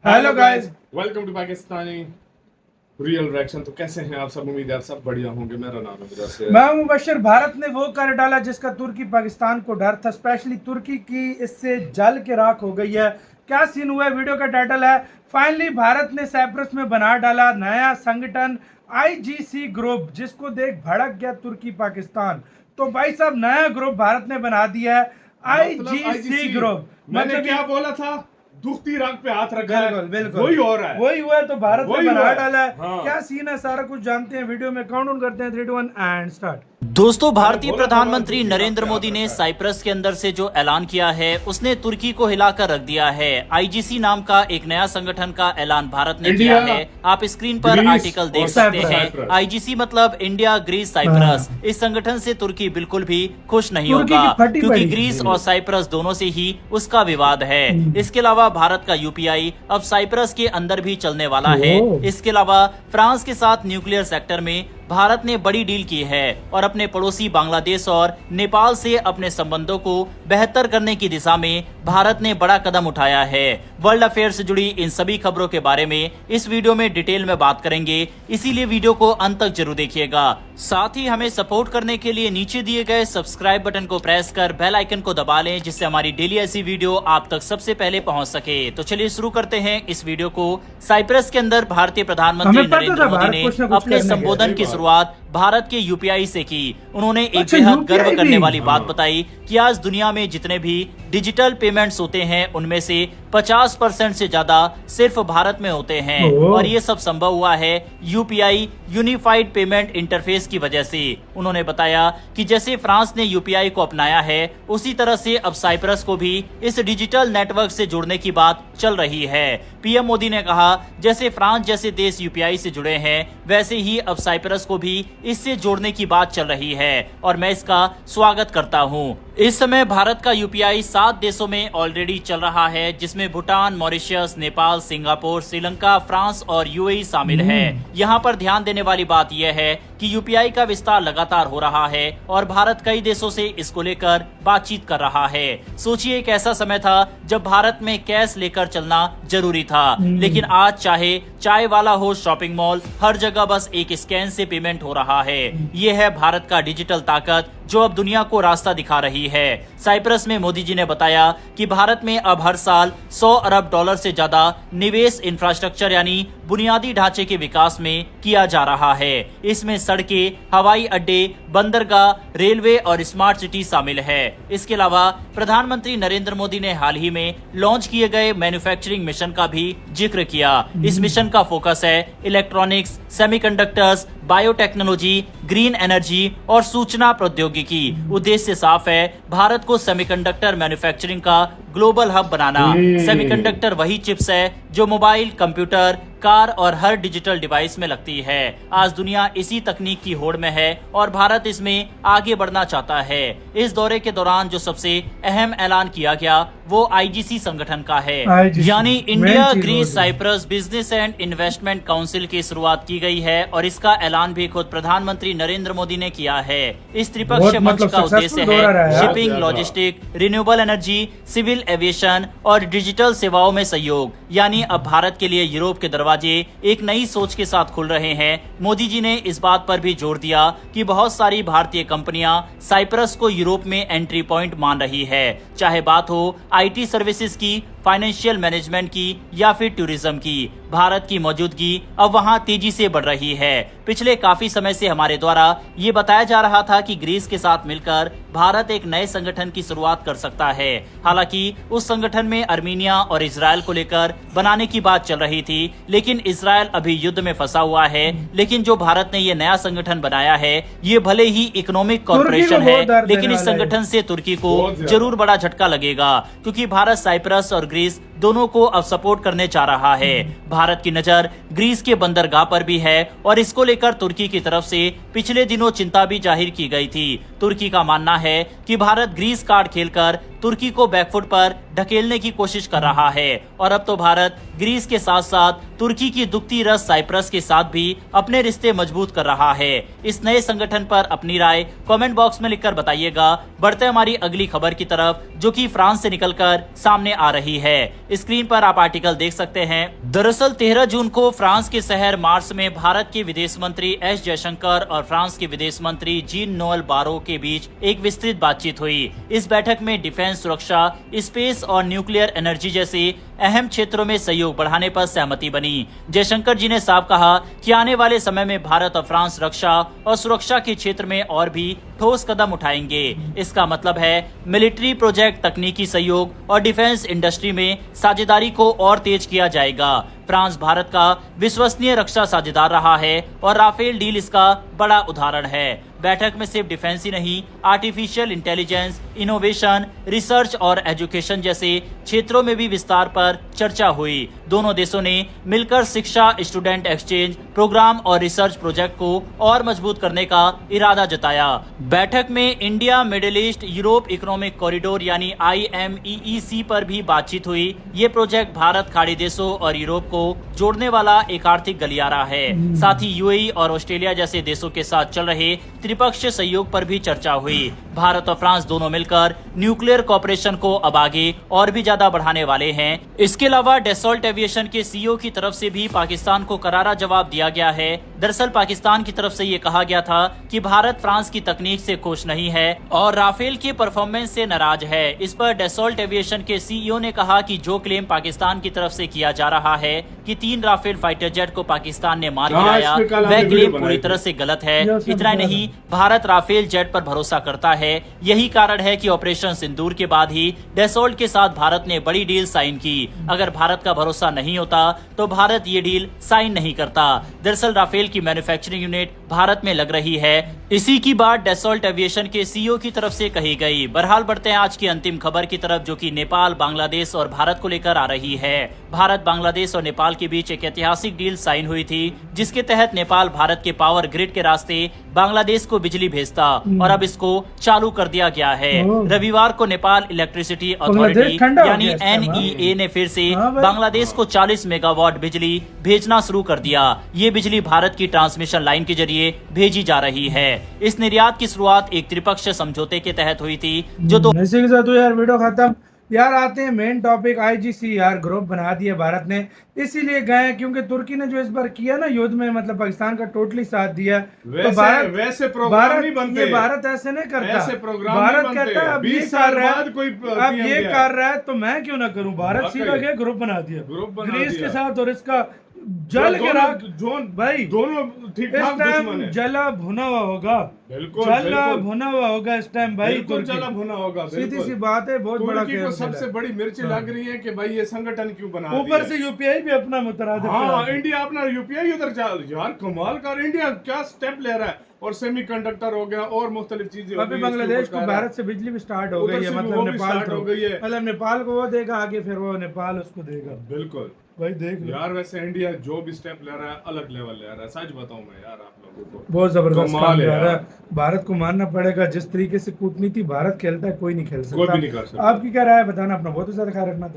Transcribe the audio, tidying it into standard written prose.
Hello guys, welcome to Pakistani real reaction. तो कैसे हैं आप सब? उम्मीद है आप सब बढ़िया होंगे। मेरा नाम है मुदस्सिर से। मैं मुबशर। भारत ने वो कर डाला जिसका तुर्की पाकिस्तान को डर था। स्पेशली तुर्की की इससे जल के राख हो गई है। क्या सीन हुआ है? वीडियो का टाइटल है फाइनली भारत ने साइप्रस में बना डाला नया संगठन आईजीसी ग्रुप, जिसको देख भड़क गया तुर्की पाकिस्तान। तो भाई साहब, नया ग्रुप भारत ने बना दिया है आईजीसी ग्रुप। मैंने क्या बोला था? दुखती राग पे हाथ रखा है, बिल्कुल वही हो रहा है, वही हुआ है। तो भारत ने बना डाला है। हाँ। क्या सीन है सारा कुछ जानते हैं वीडियो में। काउंट डाउन करते हैं 3, 2, 1 एंड स्टार्ट। दोस्तों, भारतीय प्रधानमंत्री नरेंद्र मोदी ने साइप्रस के अंदर से जो ऐलान किया है उसने तुर्की को हिलाकर रख दिया है। आईजीसी नाम का एक नया संगठन का ऐलान भारत ने किया है। आप स्क्रीन पर आर्टिकल देख सकते हैं। आईजीसी मतलब इंडिया, ग्रीस, साइप्रस। इस संगठन से तुर्की बिल्कुल भी खुश नहीं होगा, क्योंकि ग्रीस और साइप्रस दोनों से ही उसका विवाद है। इसके अलावा भारत का यूपीआई अब साइप्रस के अंदर भी चलने वाला है। इसके अलावा फ्रांस के साथ न्यूक्लियर सेक्टर में भारत ने बड़ी डील की है और अपने पड़ोसी बांग्लादेश और नेपाल से अपने संबंधों को बेहतर करने की दिशा में भारत ने बड़ा कदम उठाया है। वर्ल्ड अफेयर से जुड़ी इन सभी खबरों के बारे में इस वीडियो में डिटेल में बात करेंगे, इसीलिए वीडियो को अंत तक जरूर देखिएगा। साथ ही हमें सपोर्ट करने के लिए नीचे दिए गए सब्सक्राइब बटन को प्रेस कर बेल आइकन को दबा लें, जिससे हमारी डेली ऐसी वीडियो आप तक सबसे पहले पहुंच सके। तो चलिए शुरू करते हैं इस वीडियो को। साइप्रस के अंदर भारतीय प्रधानमंत्री नरेंद्र मोदी ने अपने संबोधन की शुरुआत भारत के यूपीआई से की। उन्होंने एक बेहद गर्व करने वाली बात बताई कि आज दुनिया में जितने भी डिजिटल पेमेंट्स होते हैं उनमें से 50% से ज्यादा सिर्फ भारत में होते हैं, और ये सब संभव हुआ है यूपीआई यूनिफाइड पेमेंट इंटरफेस की वजह से। उन्होंने बताया कि जैसे फ्रांस ने यूपीआई को अपनाया है, उसी तरह से अब साइप्रस को भी इस डिजिटल नेटवर्क से जुड़ने की बात चल रही है। पीएम मोदी ने कहा, जैसे फ्रांस जैसे देश यूपीआई से जुड़े हैं, वैसे ही अब साइप्रस को भी इससे जोड़ने की बात चल रही है और मैं इसका स्वागत करता हूं। इस समय भारत का यूपीआई 7 देशों में ऑलरेडी चल रहा है, जिसमें Bhutan, Mauritius, Nepal, Singapore, Sri Lanka, France और यूएई शामिल है। यहाँ पर ध्यान देने वाली बात यह है कि यूपीआई का विस्तार लगातार हो रहा है और भारत कई देशों से इसको लेकर बातचीत कर रहा है। सोचिए, एक ऐसा समय था जब भारत में कैश लेकर चलना जरूरी था, लेकिन आज चाहे चाय वाला हो, शॉपिंग मॉल, हर जगह बस एक स्कैन से पेमेंट हो रहा है। ये है भारत का डिजिटल ताकत, जो अब दुनिया को रास्ता दिखा रही है। साइप्रस में मोदी जी ने बताया कि भारत में अब हर साल $100 अरब से ज्यादा निवेश इंफ्रास्ट्रक्चर यानी बुनियादी ढांचे के विकास में किया जा रहा है। इसमें सड़कें, हवाई अड्डे, बंदरगाह, रेलवे और स्मार्ट सिटी शामिल है। इसके अलावा प्रधानमंत्री नरेंद्र मोदी ने हाल ही में लॉन्च किए गए मैन्युफैक्चरिंग मिशन का भी जिक्र किया। इस मिशन का फोकस है electronics, semiconductors, biotechnology, green energy और सूचना प्रौद्योगिकी। उद्देश्य साफ है, भारत को सेमीकंडक्टर मैन्युफैक्चरिंग का ग्लोबल हब बनाना। सेमीकंडक्टर वही चिप्स है जो मोबाइल, कंप्यूटर, कार और हर डिजिटल डिवाइस में लगती है। आज दुनिया इसी तकनीक की होड़ में है और भारत इसमें आगे बढ़ना चाहता है। इस दौरे के दौरान जो सबसे अहम ऐलान किया गया वो आईजीसी संगठन का है, यानी India, Greece, Cyprus business and investment council की शुरुआत की गई है और इसका ऐलान भी खुद प्रधानमंत्री नरेंद्र मोदी ने किया है। इस त्रिपक्षीय मंच का उद्देश्य है shipping, logistic, renewable energy, civil aviation और डिजिटल सेवाओं में सहयोग। यानी अब भारत के लिए यूरोप के दरवाजे एक नई सोच के साथ खुल रहे हैं। मोदी जी ने इस बात पर भी जोर दिया कि बहुत सारी भारतीय कंपनियां साइप्रस को यूरोप में एंट्री पॉइंट मान रही है, चाहे बात हो आईटी सर्विसेज की, फाइनेंशियल मैनेजमेंट की या फिर टूरिज्म की। भारत की मौजूदगी अब वहां तेजी से बढ़ रही है। पिछले काफी समय से हमारे द्वारा ये बताया जा रहा था कि ग्रीस के साथ मिलकर भारत एक नए संगठन की शुरुआत कर सकता है। हालांकि उस संगठन में अर्मीनिया और इजराइल को लेकर बनाने की बात चल रही थी, लेकिन इजराइल अभी युद्ध में फंसा हुआ है। लेकिन जो भारत ने ये नया संगठन बनाया है, ये भले ही इकोनॉमिक कॉर्पोरेशन है, लेकिन इस संगठन से तुर्की को जरूर बड़ा झटका लगेगा, क्योंकि भारत साइप्रस और ग्रीस दोनों को अब सपोर्ट करने जा रहा है। भारत की नजर ग्रीस के बंदरगाह पर भी है और इसको लेकर तुर्की की तरफ से पिछले दिनों चिंता भी जाहिर की गई थी। तुर्की का मानना है कि भारत ग्रीस कार्ड खेलकर तुर्की को बैकफुट पर ढकेलने की कोशिश कर रहा है और अब तो भारत ग्रीस के साथ साथ तुर्की की दुखती रस साइप्रस के साथ भी अपने रिश्ते मजबूत कर रहा है। इस नए संगठन पर अपनी राय कमेंट बॉक्स में लिखकर बताइएगा। बढ़ते हमारी अगली खबर की तरफ, जो कि फ्रांस से निकलकर सामने आ रही है। स्क्रीन पर आप आर्टिकल देख सकते हैं। दरअसल 13 जून को फ्रांस के शहर मार्स में भारत के विदेश मंत्री एस जयशंकर और फ्रांस के विदेश मंत्री जीन नोएल बारो के बीच एक विस्तृत बातचीत हुई। इस बैठक में डिफेंस, सुरक्षा, स्पेस और न्यूक्लियर एनर्जी जैसे अहम क्षेत्रों में सहयोग बढ़ाने पर सहमति बनी। जयशंकर जी ने साफ कहा कि आने वाले समय में भारत और फ्रांस रक्षा और सुरक्षा के क्षेत्र में और भी ठोस कदम उठाएंगे। इसका मतलब है मिलिट्री प्रोजेक्ट, तकनीकी सहयोग और डिफेंस इंडस्ट्री में साझेदारी को और तेज किया जाएगा। फ्रांस भारत का विश्वसनीय रक्षा साझेदार रहा है और राफेल डील इसका बड़ा उदाहरण है। बैठक में सिर्फ डिफेंस ही नहीं, आर्टिफिशियल इंटेलिजेंस, इनोवेशन, रिसर्च और एजुकेशन जैसे क्षेत्रों में भी विस्तार पर चर्चा हुई। दोनों देशों ने मिलकर शिक्षा, स्टूडेंट एक्सचेंज प्रोग्राम और रिसर्च प्रोजेक्ट को और मजबूत करने का इरादा जताया। बैठक में India middle east Europe economic corridor यानी IMEEC पर भी बातचीत हुई। ये प्रोजेक्ट भारत, खाड़ी देशों और यूरोप को जोड़ने वाला एक आर्थिक गलियारा है। साथ ही UAE और ऑस्ट्रेलिया जैसे देशों के साथ चल रहे त्रिपक्षीय सहयोग पर भी चर्चा हुई। भारत और फ्रांस दोनों मिलकर न्यूक्लियर कॉपरेशन को अब आगे और भी ज्यादा बढ़ाने वाले हैं। इसके अलावा डसॉल्ट एविएशन के CEO की तरफ से भी पाकिस्तान को करारा जवाब दिया गया है। दरअसल पाकिस्तान की तरफ से ये कहा गया था कि भारत फ्रांस की तकनीक से खुश नहीं है और राफेल के परफॉर्मेंस से नाराज है। इस पर डसॉल्ट एविएशन के CEO ने कहा कि जो क्लेम पाकिस्तान की तरफ से किया जा रहा है कि 3 राफेल फाइटर जेट को पाकिस्तान ने मार गिराया, वह क्लेम पूरी तरह से गलत है। इतना नहीं, भारत राफेल जेट पर भरोसा करता है। यही कारण है कि ऑपरेशन सिंदूर के बाद ही डसॉल्ट के साथ भारत ने बड़ी डील साइन की। अगर भारत का भरोसा नहीं होता तो भारत ये डील साइन नहीं करता। दरअसल राफेल की मैन्युफैक्चरिंग यूनिट भारत में लग रही है। इसी की बात डसॉल्ट एविएशन के CEO की तरफ से कही गई। बहरहाल बढ़ते हैं आज की अंतिम खबर की तरफ, जो कि नेपाल, बांग्लादेश और भारत को लेकर आ रही है। भारत, बांग्लादेश और नेपाल के बीच एक ऐतिहासिक डील साइन हुई थी, जिसके तहत नेपाल भारत के पावर ग्रिड के रास्ते बांग्लादेश को बिजली भेजता और अब इसको चालू कर दिया गया है। रविवार को नेपाल इलेक्ट्रिसिटी अथॉरिटी यानी NEA ने फिर से बांग्लादेश को 40 मेगावाट बिजली भेजना शुरू कर दिया। ये बिजली भारत की ट्रांसमिशन लाइन के जरिए भेजी जा रही है। इस निर्यात की शुरुआत एक त्रिपक्षीय समझौते के तहत हुई थी जो इसी के साथ यार वीडियो खत्म। यार आते हैं मेन टॉपिक। IGC यार ग्रुप बना दिया भारत ने, इसीलिए गए क्योंकि तुर्की ने जो इस बार किया ना युद्ध में, मतलब पाकिस्तान का टोटली साथ दिया। तो वैसे प्रोग्राम नहीं बनते। भारत ऐसे नहीं करता। ऐसे प्रोग्राम भारत नहीं कहता है अब ये 20 कर साल रहा है, बाद कोई अब ये कर रहा है तो मैं क्यों ना करूं। भारत सीधा गया ग्रुप बना दिया ग्रीस के साथ, और इसका जल के राख भाई दोनों ठीक ठाक दुश्मन है। जला भुना हुआ होगा, बिल्कुल जला भुना हुआ होगा इस टाइम भाई। जला भुना होगा, सीधी सी बात है। बहुत बड़ा तुर्की को सबसे बड़ी मिर्ची लग रही है कि भाई ये संगठन क्यों बना दिया। ऊपर से UPI भी अपना मुतरादिफ। हाँ, इंडिया अपना UPI उधर यार कमाल कर। इंडिया क्या स्टेप ले रहा है, और सेमीकंडक्टर हो गया और मुख्तलिफ चीजें। अभी बांग्लादेश को भारत से बिजली भी स्टार्ट हो गई है, मतलब नेपाल हो गई है। मतलब नेपाल को वो देगा आगे, फिर वो नेपाल उसको देगा। बिल्कुल भाई देख यार, वैसे इंडिया जो भी स्टेप ले रहा है अलग लेवल ले रहा है। सच बताऊं मैं यार आप लोगों को, बहुत जबरदस्त काम कर रहा है। भारत को मानना पड़ेगा, जिस तरीके से कूटनीति भारत खेलता है कोई नहीं खेल सकता। कोई भी नहीं कर सकता। आपकी क्या राय है बताना, अपना बहुत ज्यादा ख्याल रखना।